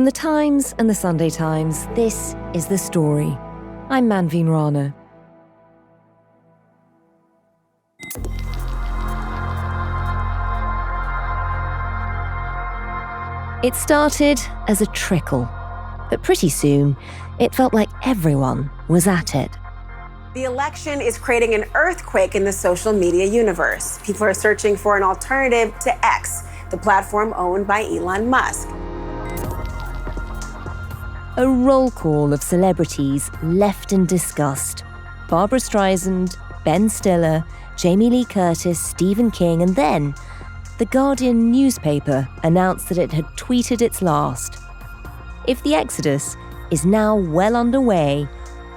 From the Times and the Sunday Times, this is The Story. I'm Manveen Rana. It started as a trickle, but pretty soon, it felt like everyone was at it. The election is creating an earthquake in the social media universe. People are searching for an alternative to X, the platform owned by Elon Musk. A roll call of celebrities left in disgust. Barbra Streisand, Ben Stiller, Jamie Lee Curtis, Stephen King, and then The Guardian newspaper announced that it had tweeted its last. If the exodus is now well underway,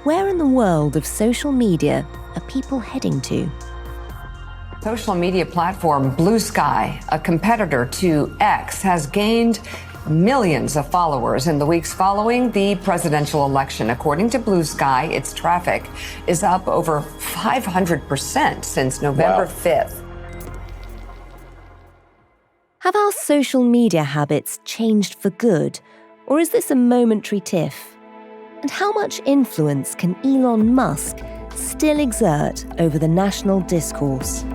where in the world of social media are people heading to? Social media platform Blue Sky, a competitor to X, has gained millions of followers in the weeks following the presidential election. According to Blue Sky, its traffic is up over 500% since November 5th. Have our social media habits changed for good, or is this a momentary tiff? And how much influence can Elon Musk still exert over the national discourse?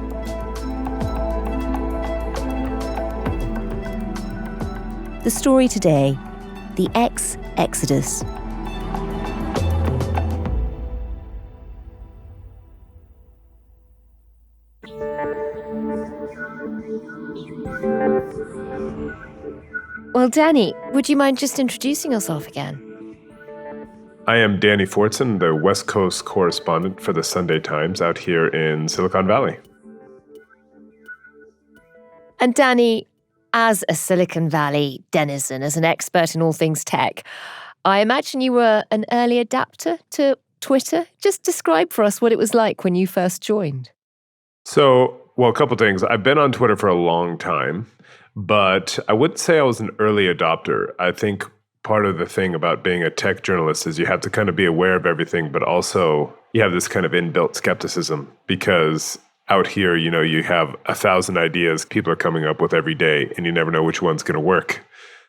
The story today, the X Exodus. Well, Danny, would you mind just introducing yourself again? I am Danny Fortson, the West Coast correspondent for the Sunday Times out here in Silicon Valley. And Danny, as a Silicon Valley denizen, as an expert in all things tech, I imagine you were an early adapter to Twitter. Just describe for us what it was like when you first joined. A couple things. I've been on Twitter for a long time, but I wouldn't say I was an early adopter. I think part of the thing about being a tech journalist is you have to kind of be aware of everything, but also you have this kind of inbuilt skepticism because out here, you have 1,000 ideas people are coming up with every day, and you never know which one's going to work.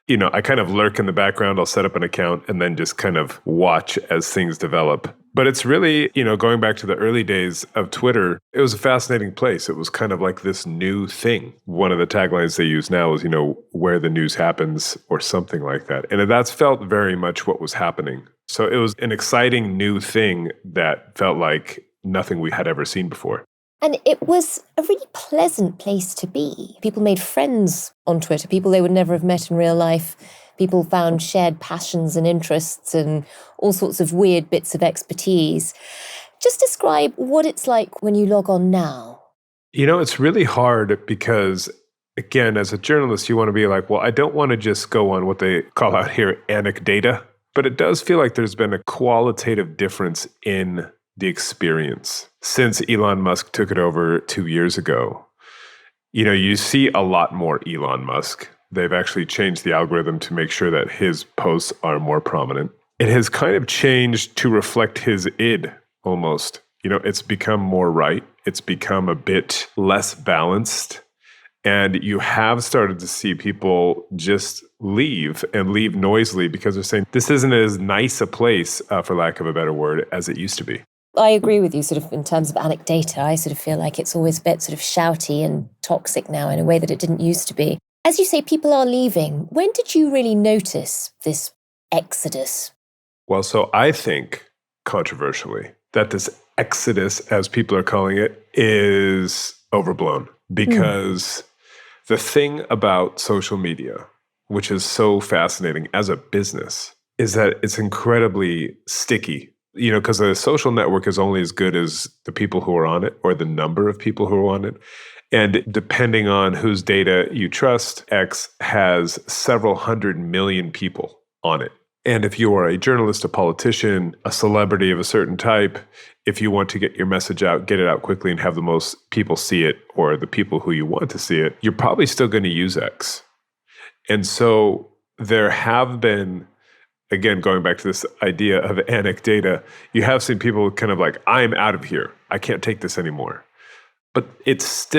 I kind of lurk in the background. I'll set up an account and then just kind of watch as things develop. But it's really, going back to the early days of Twitter, it was a fascinating place. It was kind of like this new thing. One of the taglines they use now is, where the news happens or something like that. And that's felt very much what was happening. So it was an exciting new thing that felt like nothing we had ever seen before. And it was a really pleasant place to be. People made friends on Twitter, people they would never have met in real life. People found shared passions and interests and all sorts of weird bits of expertise. Just describe what it's like when you log on now. It's really hard because, again, as a journalist, you want to be like, well, I don't want to just go on what they call out here anecdata. But it does feel like there's been a qualitative difference in the experience since Elon Musk took it over 2 years ago. You see a lot more Elon Musk. They've actually changed the algorithm to make sure that his posts are more prominent. It has kind of changed to reflect his id almost. It's become more right. It's become a bit less balanced. And you have started to see people just leave and leave noisily because they're saying this isn't as nice a place, for lack of a better word, as it used to be. I agree with you sort of in terms of anecdata. I sort of feel like it's always a bit sort of shouty and toxic now in a way that it didn't used to be. As you say, people are leaving. When did you really notice this exodus? Well, so I think, controversially, that this exodus, as people are calling it, is overblown. Because the thing about social media, which is so fascinating as a business, is that it's incredibly sticky. Because a social network is only as good as the people who are on it or the number of people who are on it. And depending on whose data you trust, X has several 100 million people on it. And if you are a journalist, a politician, a celebrity of a certain type, if you want to get your message out, get it out quickly and have the most people see it or the people who you want to see it, you're probably still going to use X. And so there have been, again, going back to this idea of anecdata, you have seen people kind of like, I'm out of here. I can't take this anymore. But it's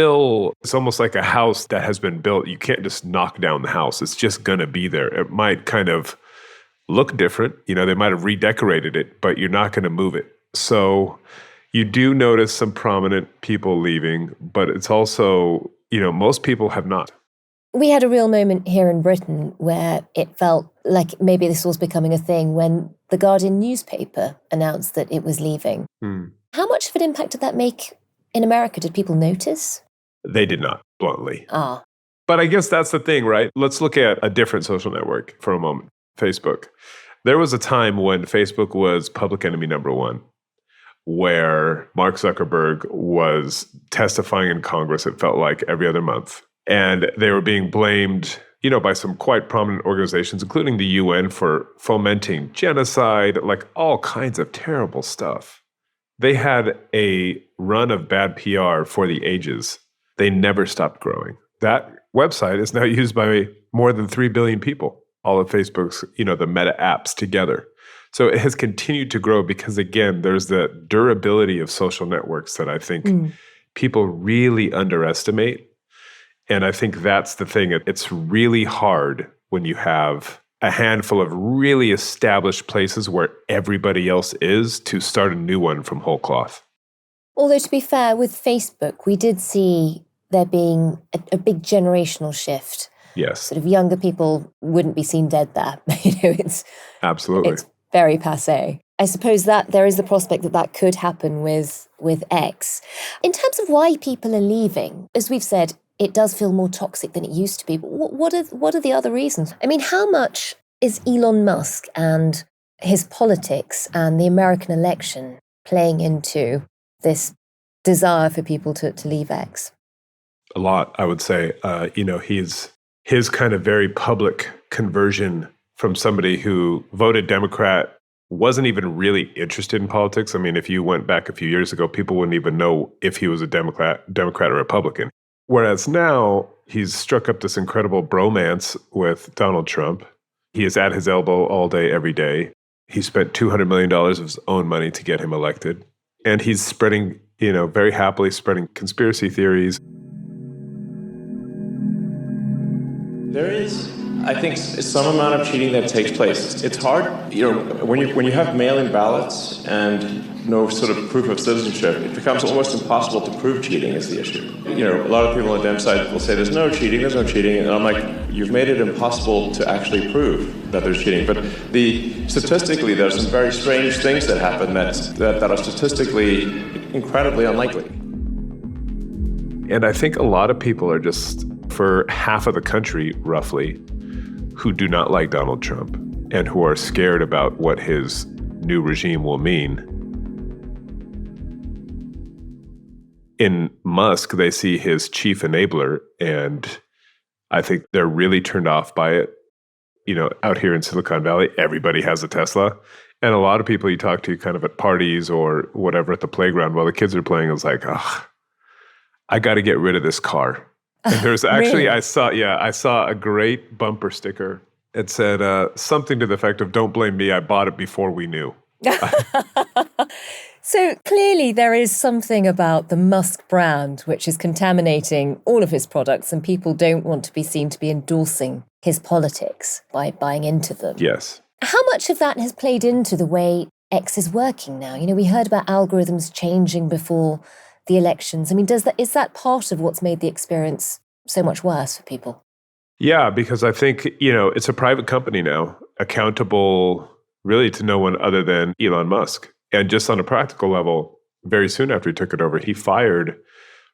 almost like a house that has been built. You can't just knock down the house. It's just going to be there. It might kind of look different. They might have redecorated it, but you're not going to move it. So you do notice some prominent people leaving, but it's also, most people have not. We had a real moment here in Britain where it felt like maybe this was becoming a thing when the Guardian newspaper announced that it was leaving. How much of an impact did that make in America? Did people notice? They did not, bluntly. But I guess that's the thing, right? Let's look at a different social network for a moment, Facebook. There was a time when Facebook was public enemy number one, where Mark Zuckerberg was testifying in Congress, it felt like, every other month. And they were being blamed, by some quite prominent organizations, including the UN, for fomenting genocide, like all kinds of terrible stuff. They had a run of bad PR for the ages. They never stopped growing. That website is now used by more than 3 billion people, all of Facebook's, the meta apps together. So it has continued to grow because, again, there's the durability of social networks that I think people really underestimate. And I think that's the thing. It's really hard when you have a handful of really established places where everybody else is to start a new one from whole cloth. Although, to be fair, with Facebook, we did see there being a big generational shift. Yes. Sort of younger people wouldn't be seen dead there. It's absolutely. It's very passé. I suppose that there is the prospect that could happen with X. In terms of why people are leaving, as we've said, it does feel more toxic than it used to be. But what are the other reasons? I mean, how much is Elon Musk and his politics and the American election playing into this desire for people to leave X? A lot, I would say. His kind of very public conversion from somebody who voted Democrat, wasn't even really interested in politics. I mean, if you went back a few years ago, people wouldn't even know if he was a Democrat or Republican. Whereas now, he's struck up this incredible bromance with Donald Trump. He is at his elbow all day, every day. He spent $200 million of his own money to get him elected. And he's spreading, very happily spreading conspiracy theories. There is, I think, some amount of cheating that takes place. It's hard, when you have mail-in ballots and no sort of proof of citizenship, it becomes almost impossible to prove cheating is the issue. A lot of people on the Dem side will say there's no cheating, and I'm like, you've made it impossible to actually prove that there's cheating. But statistically, there's some very strange things that happen that are statistically incredibly unlikely. And I think a lot of people are just, for half of the country, roughly, who do not like Donald Trump and who are scared about what his new regime will mean. In Musk, they see his chief enabler, and I think they're really turned off by it. Out here in Silicon Valley, everybody has a Tesla. And a lot of people you talk to kind of at parties or whatever at the playground while the kids are playing is like, I got to get rid of this car. And there's actually, really? I saw a great bumper sticker. It said something to the effect of, don't blame me, I bought it before we knew. So clearly there is something about the Musk brand which is contaminating all of his products, and people don't want to be seen to be endorsing his politics by buying into them. Yes. How much of that has played into the way X is working now? We heard about algorithms changing before the elections. I mean, is that part of what's made the experience so much worse for people? Yeah, because I think, it's a private company now, accountable really to no one other than Elon Musk. And just on a practical level, very soon after he took it over, he fired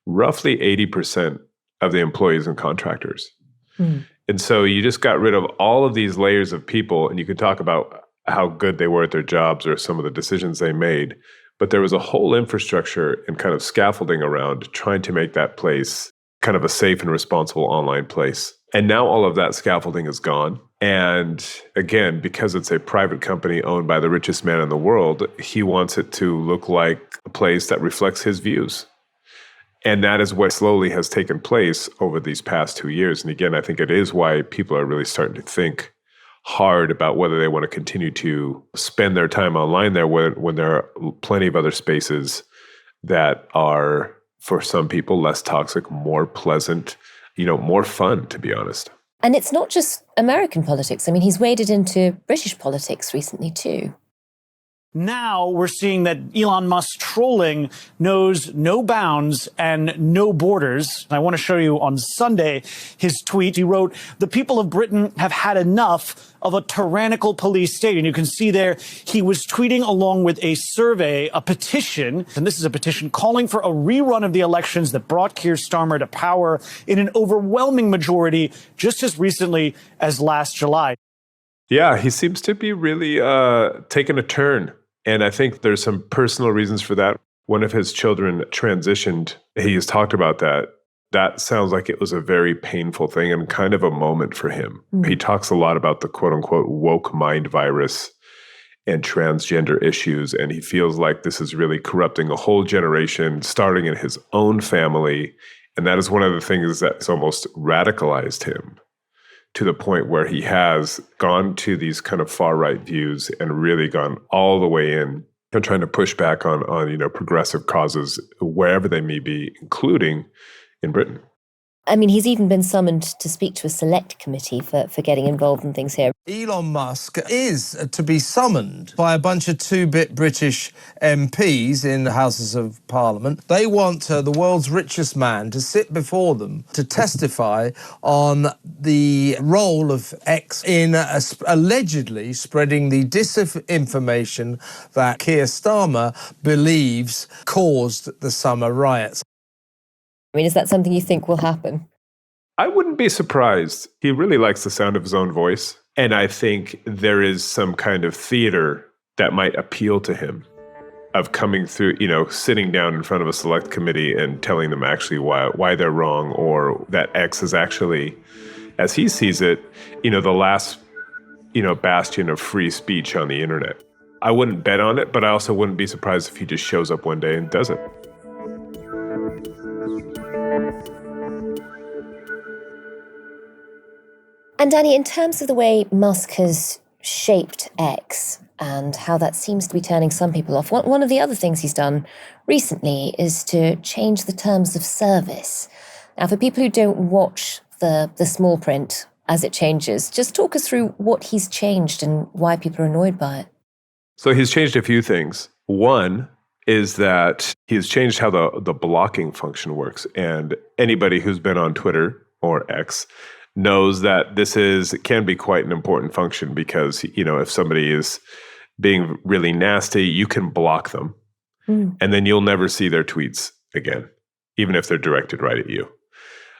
roughly 80% of the employees and contractors. And so you just got rid of all of these layers of people, and you could talk about how good they were at their jobs or some of the decisions they made. But there was a whole infrastructure and kind of scaffolding around trying to make that place kind of a safe and responsible online place. And now all of that scaffolding is gone. And again, because it's a private company owned by the richest man in the world, he wants it to look like a place that reflects his views. And that is what slowly has taken place over these past 2 years. And again, I think it is why people are really starting to think hard about whether they want to continue to spend their time online there when there are plenty of other spaces that are, for some people, less toxic, more pleasant, more fun, to be honest. And it's not just American politics. I mean, he's waded into British politics recently too. Now we're seeing that Elon Musk's trolling knows no bounds and no borders. I want to show you on Sunday his tweet. He wrote, "The people of Britain have had enough of a tyrannical police state." And you can see there he was tweeting along with a survey, a petition. And this is a petition calling for a rerun of the elections that brought Keir Starmer to power in an overwhelming majority just as recently as last July. Yeah, he seems to be really taking a turn. And I think there's some personal reasons for that. One of his children transitioned. He has talked about that. That sounds like it was a very painful thing and kind of a moment for him. He talks a lot about the quote unquote woke mind virus and transgender issues. And he feels like this is really corrupting a whole generation, starting in his own family. And that is one of the things that's almost radicalized him, to the point where he has gone to these kind of far-right views and really gone all the way in and trying to push back on progressive causes wherever they may be, including in Britain. I mean, he's even been summoned to speak to a select committee for getting involved in things here. Elon Musk is to be summoned by a bunch of two-bit British MPs in the Houses of Parliament. They want the world's richest man to sit before them to testify on the role of X in allegedly spreading the disinformation that Keir Starmer believes caused the summer riots. I mean, is that something you think will happen? I wouldn't be surprised. He really likes the sound of his own voice. And I think there is some kind of theater that might appeal to him of coming through, sitting down in front of a select committee and telling them actually why they're wrong, or that X is actually, as he sees it, the last, bastion of free speech on the internet. I wouldn't bet on it, but I also wouldn't be surprised if he just shows up one day and does it. And Danny, in terms of the way Musk has shaped X and how that seems to be turning some people off, one of the other things he's done recently is to change the terms of service. Now, for people who don't watch the small print as it changes, just talk us through what he's changed and why people are annoyed by it. So he's changed a few things. One is that he's changed how the blocking function works. And anybody who's been on Twitter or X knows that this can be quite an important function, because, if somebody is being really nasty, you can block them. And then you'll never see their tweets again, even if they're directed right at you.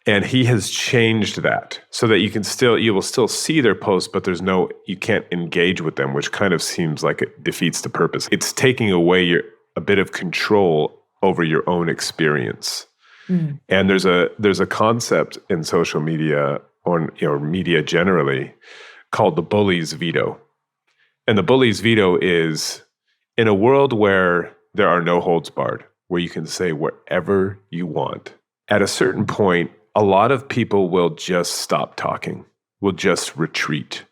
And he has changed that so that you will still see their posts, but you can't engage with them, which kind of seems like it defeats the purpose. It's taking away a bit of control over your own experience. And there's a concept in social media, or media generally, called the bully's veto. And the bully's veto is, in a world where there are no holds barred, where you can say whatever you want, at a certain point, a lot of people will just stop talking, will just retreat,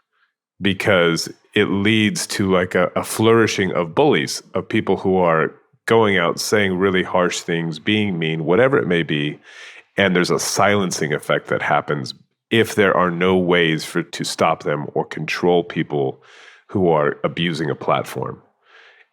because it leads to like a flourishing of bullies, of people who are going out saying really harsh things, being mean, whatever it may be. And there's a silencing effect that happens if there are no ways to stop them or control people who are abusing a platform.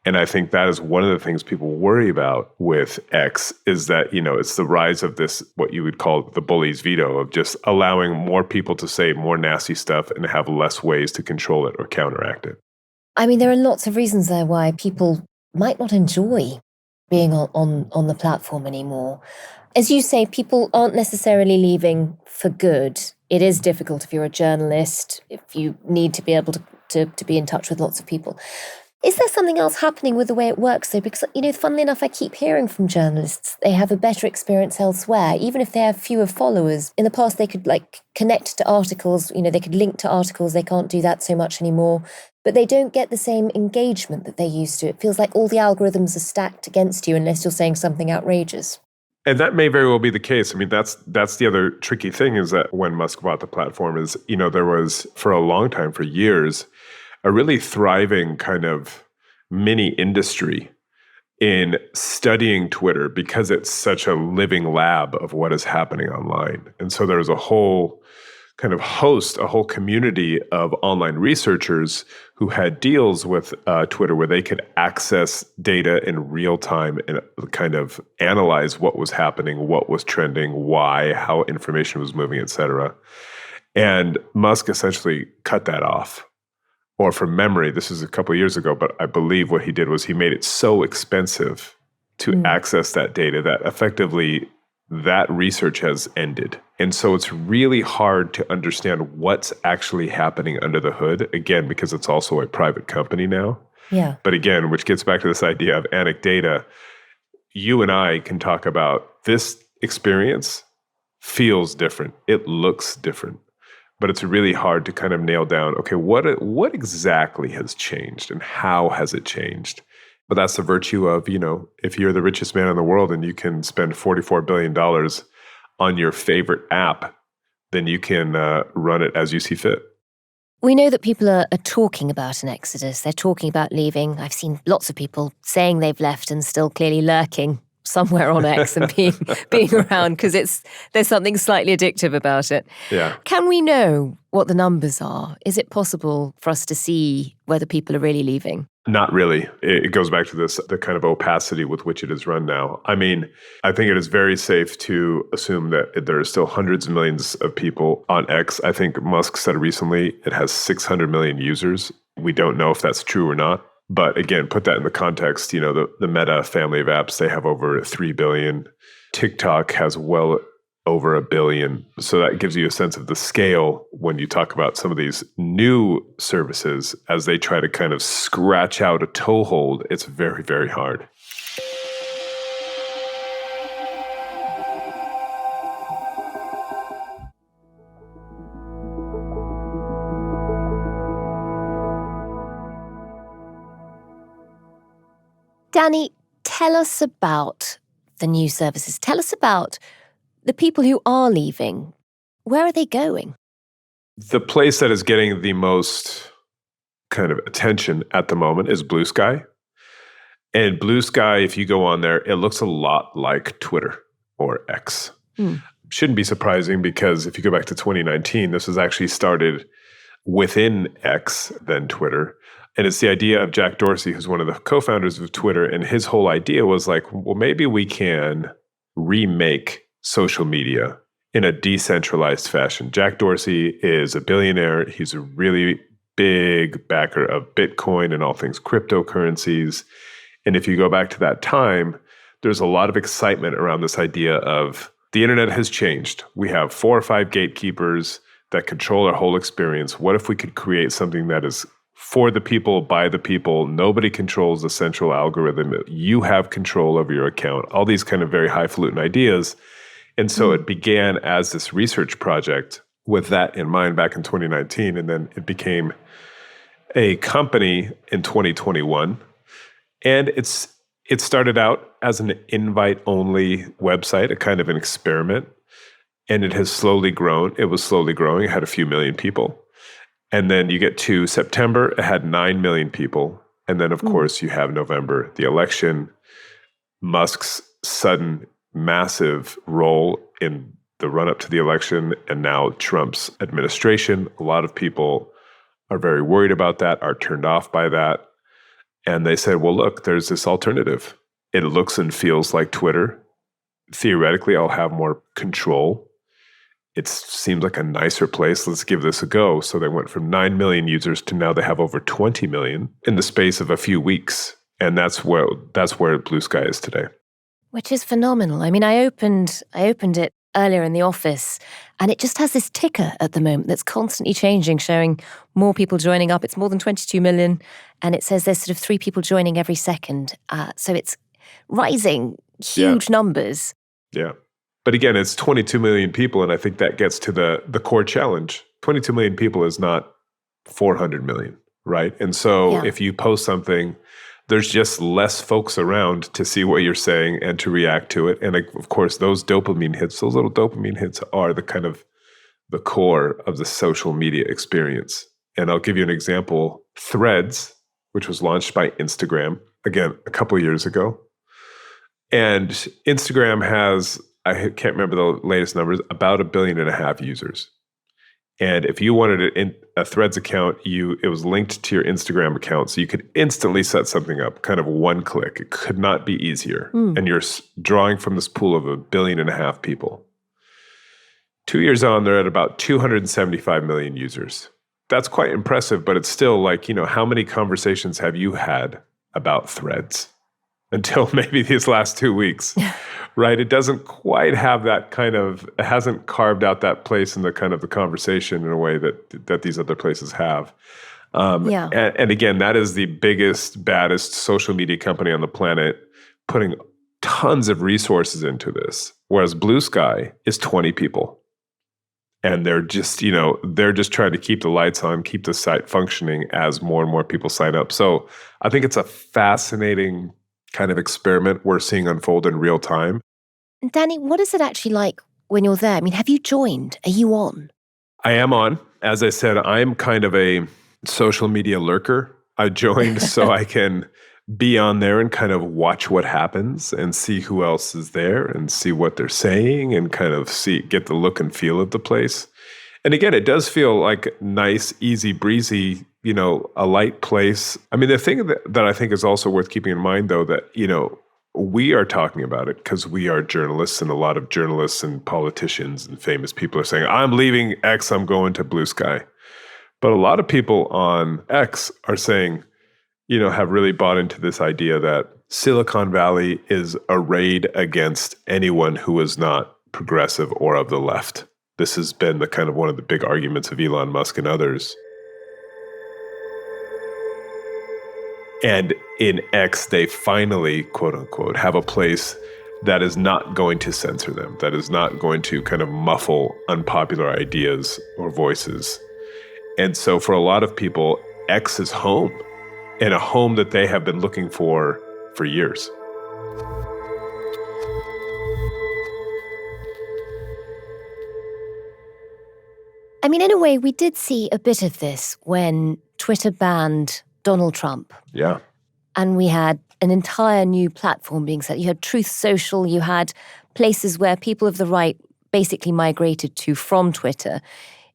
And I think that is one of the things people worry about with X, is that, it's the rise of this, what you would call the bully's veto, of just allowing more people to say more nasty stuff and have less ways to control it or counteract it. I mean, there are lots of reasons there why people might not enjoy being on the platform anymore. As you say, people aren't necessarily leaving for good. It is difficult if you're a journalist, if you need to be able to be in touch with lots of people. Is there something else happening with the way it works, though? Because, funnily enough, I keep hearing from journalists they have a better experience elsewhere, even if they have fewer followers. In the past, they could connect to articles, they could link to articles. They can't do that so much anymore. But they don't get the same engagement that they used to. It feels like all the algorithms are stacked against you unless you're saying something outrageous. And that may very well be the case. I mean, that's the other tricky thing, is that when Musk bought the platform is, there was, for a long time, for years, a really thriving kind of mini industry in studying Twitter, because it's such a living lab of what is happening online. And so there's a whole kind of host a whole community of online researchers who had deals with Twitter where they could access data in real time and kind of analyze what was happening, what was trending, why, how information was moving, et cetera. And Musk essentially cut that off. Or from memory, this is a couple of years ago, but I believe what he did was he made it so expensive to access that data that effectively that research has ended. And so it's really hard to understand what's actually happening under the hood, again, because it's also a private company now. Yeah. But again, which gets back to this idea of anecdata, you and I can talk about this experience feels different. It looks different. But it's really hard to kind of nail down, okay, what exactly has changed and how has it changed? But that's the virtue of, if you're the richest man in the world and you can spend $44 billion on your favorite app, then you can run it as you see fit. We know that people are talking about an exodus. They're talking about leaving. I've seen lots of people saying they've left and still clearly lurking somewhere on X and being around because there's something slightly addictive about it. Yeah. Can we know what the numbers are? Is it possible for us to see whether people are really leaving? Not really. It goes back to the kind of opacity with which it is run now. I mean, I think it is very safe to assume that there are still hundreds of millions of people on X. I think Musk said recently it has 600 million users. We don't know if that's true or not. But again, put that in the context, the Meta family of apps, they have over 3 billion. TikTok has well over 1 billion. So that gives you a sense of the scale when you talk about some of these new services as they try to kind of scratch out a toehold. It's very, very hard. Danny, tell us about the new services. Tell us about the people who are leaving. Where are they going? The place that is getting the most kind of attention at the moment is Blue Sky. And Blue Sky, if you go on there, it looks a lot like Twitter or X. Shouldn't be surprising because if you go back to 2019, this was actually started within X than Twitter. And it's the idea of Jack Dorsey, who's one of the co-founders of Twitter. And his whole idea was like, well, maybe we can remake social media in a decentralized fashion. Jack Dorsey is a billionaire. He's a really big backer of Bitcoin and all things cryptocurrencies. And if you go back to that time, there's a lot of excitement around this idea of the internet has changed. We have 4 or 5 gatekeepers that control our whole experience. What if we could create something that is for the people, by the people? Nobody controls the central algorithm. You have control over your account. All these kind of very highfalutin ideas. And so it began as this research project with that in mind back in 2019. And then it became a company in 2021. And it started out as an invite-only website, a kind of an experiment. And it has slowly grown. It was slowly growing. It had a few million people. And then you get to September, it had 9 million people. And then, of course, you have November, the election, Musk's sudden massive role in the run-up to the election, and now Trump's administration. A lot of people are very worried about that, are turned off by that. And they said, well, look, there's this alternative. It looks and feels like Twitter. Theoretically, I'll have more control. It seems like a nicer place. Let's give this a go. So they went from 9 million users to now they have over 20 million in the space of a few weeks. And that's where Blue Sky is today. Which is phenomenal. I mean, I opened it earlier in the office and it just has this ticker at the moment that's constantly changing, showing more people joining up. It's more than 22 million. And it says there's sort of 3 people joining every second. So it's rising, huge numbers. Yeah. But again, it's 22 million people, and I think that gets to the core challenge. 22 million people is not 400 million, right? And so if you post something, there's just less folks around to see what you're saying and to react to it. And of course, those dopamine hits, those little dopamine hits are the kind of the core of the social media experience. And I'll give you an example. Threads, which was launched by Instagram, again, a couple of years ago. And Instagram has, I can't remember the latest numbers, about 1.5 billion users. And if you wanted a Threads account, it was linked to your Instagram account. So you could instantly set something up, kind of one click. It could not be easier. And you're drawing from this pool of 1.5 billion people. 2 years on, they're at about 275 million users. That's quite impressive, but it's still like, how many conversations have you had about Threads until maybe these last 2 weeks, right? It doesn't quite have that it hasn't carved out that place in the kind of the conversation in a way that these other places have. And again, that is the biggest, baddest social media company on the planet, putting tons of resources into this. Whereas Blue Sky is 20 people. And they're just trying to keep the lights on, keep the site functioning as more and more people sign up. So I think it's a fascinating kind of experiment we're seeing unfold in real time. Danny, what is it actually like when you're there? I mean, have you joined? Are you on? I am on. As I said, I'm kind of a social media lurker. I joined so I can be on there and kind of watch what happens and see who else is there and see what they're saying and kind of get the look and feel of the place. And again, it does feel like nice, easy breezy, a light place. I mean, the thing that I think is also worth keeping in mind, though, that, we are talking about it because we are journalists, and a lot of journalists and politicians and famous people are saying, I'm leaving X, I'm going to Blue Sky. But a lot of people on X are saying, have really bought into this idea that Silicon Valley is arrayed against anyone who is not progressive or of the left. This has been the kind of one of the big arguments of Elon Musk and others. And in X, they finally, quote unquote, have a place that is not going to censor them, that is not going to kind of muffle unpopular ideas or voices. And so for a lot of people, X is home, and a home that they have been looking for years. I mean, in a way, we did see a bit of this when Twitter banned Donald Trump. Yeah. And we had an entire new platform being set. You had Truth Social, you had places where people of the right basically migrated to from Twitter.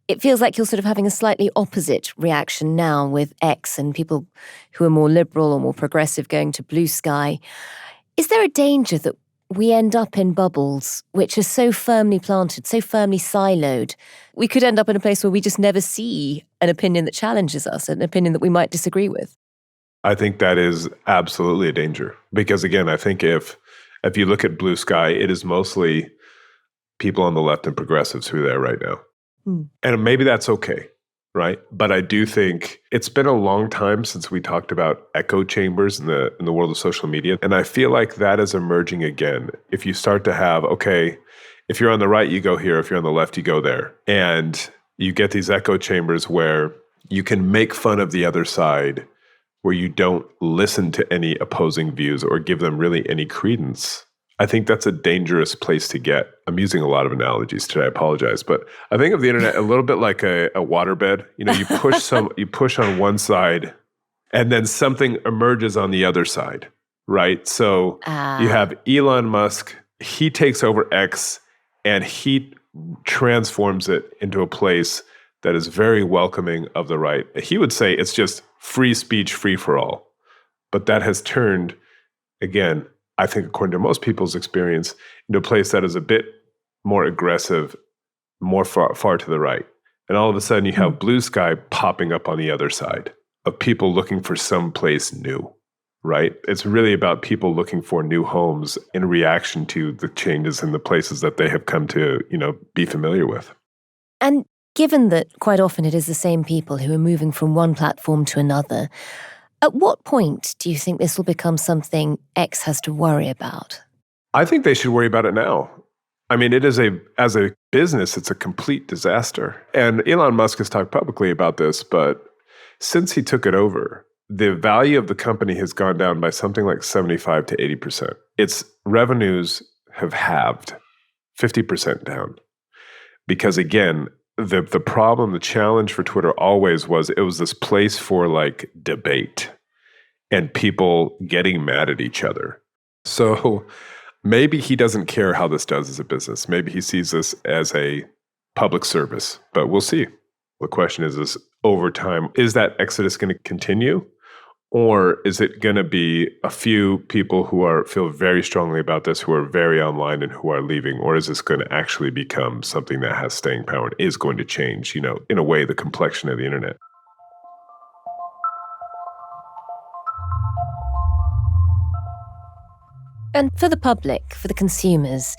It feels like you're sort of having a slightly opposite reaction now with X and people who are more liberal or more progressive going to Blue Sky. Is there a danger that we end up in bubbles which are so firmly planted, so firmly siloed? We could end up in a place where we just never see an opinion that challenges us, an opinion that we might disagree with. I think that is absolutely a danger. Because again, I think if you look at Blue Sky, it is mostly people on the left and progressives who are there right now. And maybe that's okay, right? But I do think it's been a long time since we talked about echo chambers in the world of social media. And I feel like that is emerging again. If you start to have, okay, if you're on the right, you go here. If you're on the left, you go there. And you get these echo chambers where you can make fun of the other side, where you don't listen to any opposing views or give them really any credence. I think that's a dangerous place to get. I'm using a lot of analogies today. I apologize, but I think of the internet a little bit like a waterbed. You push on one side, and then something emerges on the other side, right? So you have Elon Musk. He takes over X, and he transforms it into a place that is very welcoming of the right. He would say it's just free speech, free for all, but that has turned, again, I think according to most people's experience, into a place that is a bit more aggressive, more far to the right. And all of a sudden you have Blue Sky popping up on the other side of people looking for some place new, right? It's really about people looking for new homes in reaction to the changes in the places that they have come to, be familiar with. And given that quite often it is the same people who are moving from one platform to another, at what point do you think this will become something X has to worry about? I think they should worry about it now. I mean, as a business, it's a complete disaster. And Elon Musk has talked publicly about this, but since he took it over, the value of the company has gone down by something like 75 to 80%. Its revenues have halved, 50% down. Because again, the problem, the challenge for Twitter always was it was this place for like debate and people getting mad at each other. So maybe he doesn't care how this does as a business. Maybe he sees this as a public service, but we'll see. The question is over time, is that exodus going to continue? Or is it going to be a few people who feel very strongly about this, who are very online and who are leaving? Or is this going to actually become something that has staying power and is going to change, in a way, the complexion of the internet? And for the public, for the consumers,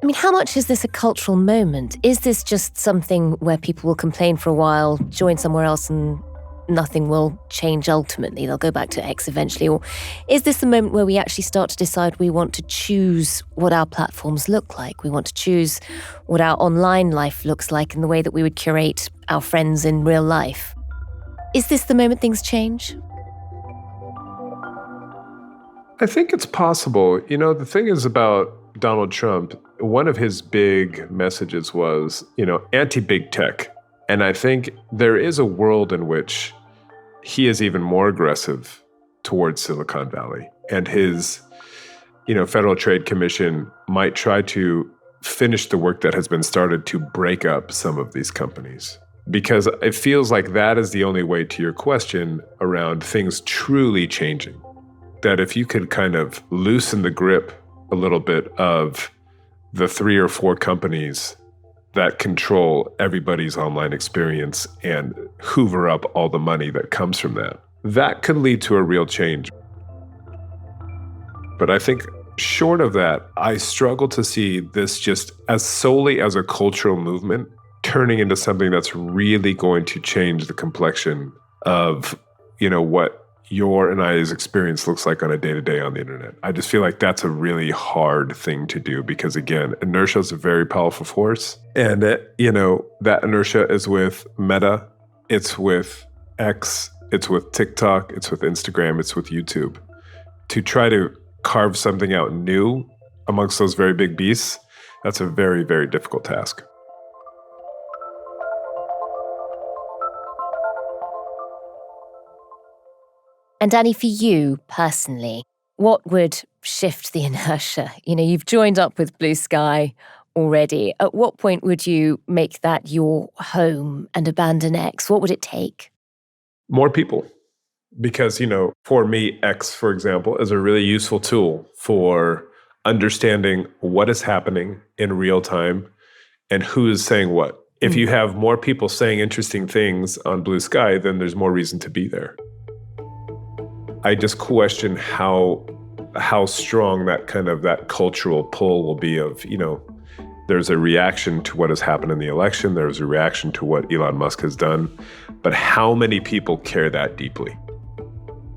I mean, how much is this a cultural moment? Is this just something where people will complain for a while, join somewhere else, and nothing will change ultimately? They'll go back to X eventually. Or is this the moment where we actually start to decide we want to choose what our platforms look like? We want to choose what our online life looks like in the way that we would curate our friends in real life. Is this the moment things change? I think it's possible. The thing is about Donald Trump, one of his big messages was, anti-big tech. And I think there is a world in which he is even more aggressive towards Silicon Valley. And his, Federal Trade Commission might try to finish the work that has been started to break up some of these companies. Because it feels like that is the only way, to your question, around things truly changing. That if you could kind of loosen the grip a little bit of the 3 or 4 companies that control everybody's online experience and hoover up all the money that comes from that, that could lead to a real change. But I think short of that, I struggle to see this just as solely as a cultural movement turning into something that's really going to change the complexion of, what your and I's experience looks like on a day-to-day on the internet. I just feel like that's a really hard thing to do because, again, inertia is a very powerful force. And, that inertia is with Meta, it's with X, it's with TikTok, it's with Instagram, it's with YouTube. To try to carve something out new amongst those very big beasts, that's a very, very difficult task. And Danny, for you personally, what would shift the inertia? You've joined up with Blue Sky already. At what point would you make that your home and abandon X? What would it take? More people. Because, for me, X, for example, is a really useful tool for understanding what is happening in real time and who is saying what. If you have more people saying interesting things on Blue Sky, then there's more reason to be there. I just question how strong that cultural pull will be of, there's a reaction to what has happened in the election. There's a reaction to what Elon Musk has done. But how many people care that deeply?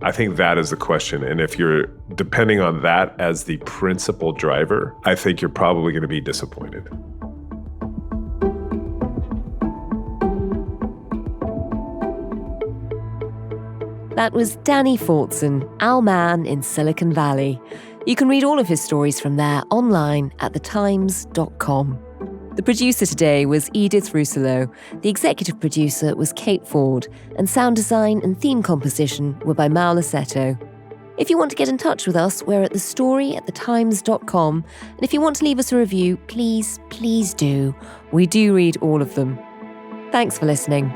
I think that is the question. And if you're depending on that as the principal driver, I think you're probably going to be disappointed. That was Danny Fortson, our man in Silicon Valley. You can read all of his stories from there online at thetimes.com. The producer today was Edith Rousselot, the executive producer was Kate Ford, and sound design and theme composition were by Mao Lassetto. If you want to get in touch with us, we're at thestory at thetimes.com, and if you want to leave us a review, please do. We do read all of them. Thanks for listening.